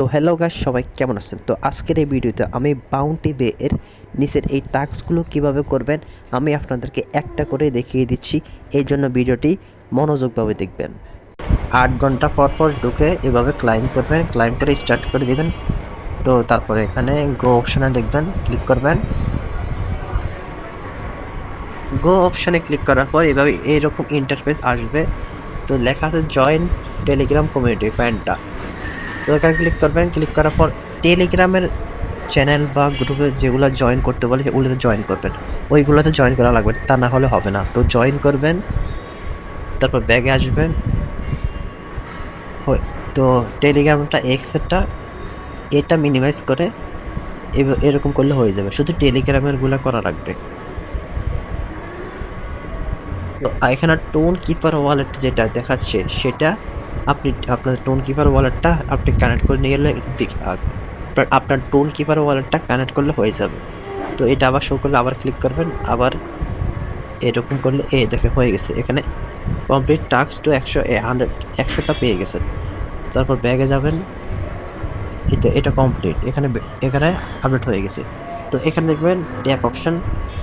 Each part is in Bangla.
তো হ্যালো গাইস, সবাই কেমন আছেন? তো আজকের এই ভিডিওতে আমি বাউন্টি বে এর নিচের এই টাস্কগুলো কিভাবে করবেন আমি আপনাদেরকে একটা করে দেখিয়ে দিচ্ছি। এই জন্য ভিডিওটি মনোযোগভাবে দেখবেন। 8 ঘন্টা পর পর ঢুকে এভাবে ক্লাইম করবেন, ক্লাইম করে স্টার্ট করে দিবেন। তো তারপরে এখানে গো অপশানে দেখবেন, ক্লিক করবেন। গো অপশানে ক্লিক করার পর এভাবে এইরকম ইন্টারফেস আসবে। তো লেখা আছে জয়েন টেলিগ্রাম কমিউনিটি প্যান্টটা। তো এখানে ক্লিক করবেন, ক্লিক করার পর টেলিগ্রামের চ্যানেল বা গ্রুপে যেগুলো জয়েন করতে বলে ওগুলোতে জয়েন করবেন। ওইগুলোতে জয়েন করা লাগবে, তা না হলে হবে না। তো জয়েন করবেন, তারপর ব্যাগে আসবেন। তো টেলিগ্রামটা এক্সেটটা এটা মিনিমাইজ করে এরকম করলে হয়ে যাবে, শুধু টেলিগ্রামের গুলা করা লাগবে। তো এখানে টোন কিপার ওয়ালেট যেটা দেখাচ্ছে সেটা আপনি আপনার টোন কিপার ওয়ালেটটা আপনি কানেক্ট করে নিয়ে গেলে আপনার টোন কিপার ওয়ালেটটা কানেক্ট করলে হয়ে যাবে। তো এটা আবার শো করলে আবার ক্লিক করবেন, আবার এরকম করলে দেখে হয়ে গেছে। এখানে কমপ্লিট টাস্ক টু 100টা পেয়ে গেছে। তারপর ব্যাগে যাবেন, এটা কমপ্লিট। এখানে আপডেট হয়ে গেছে। তো এখানে দেখবেন tap option,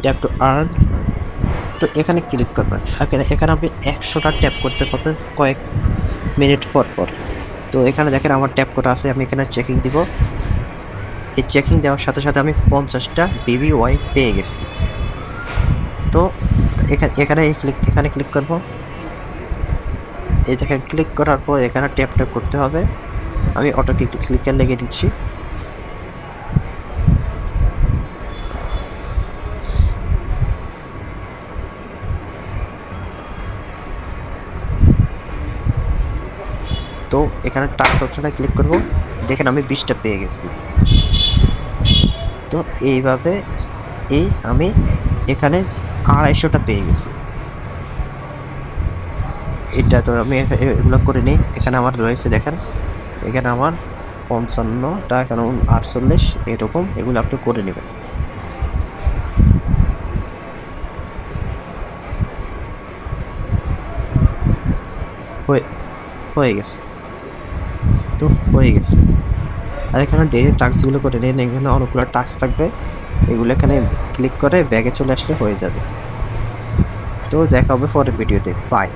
tap to earn. তো এখানে ক্লিক করবেন। এখানে আপনি 100টা ট্যাপ করতে পারবেন কয়েক মিনিট পর পর। তো এখানে দেখেন আমার ট্যাপ করা আছে, আমি এখানে চেকিং দিব। এই চেকিং দেওয়ার সাথে সাথে আমি 50টা BBY পেয়ে গেছি। তো এখানে ক্লিক করব। এই দেখেন ক্লিক করার পর এখানে ট্যাপ করতে হবে। আমি অটো ক্লিকার লেগে দিচ্ছি। তো এখানে টাস্ক অপশনে ক্লিক করব। দেখেন আমি 20টা পেয়ে গেছি। তো এইভাবে আমি এখানে 250টা পেয়ে গেছি। এটা তো আমি এগুলো করে নিই। এখানে আমার রয়েছে, দেখেন এখানে আমার 55টা, এখানে 48 এরকম, এগুলো আপনি করে নেবেন। হয়ে গেছে। তো হয়ে গেছে। আর এখানে ডেইলি টাস্কগুলো করে নিন। এখানে অনেকগুলো টাস্ক থাকবে, এগুলো এখানে ক্লিক করে ব্যাগে চলে আসলে হয়ে যাবে। তো দেখা হবে পরের ভিডিওতে। বাই।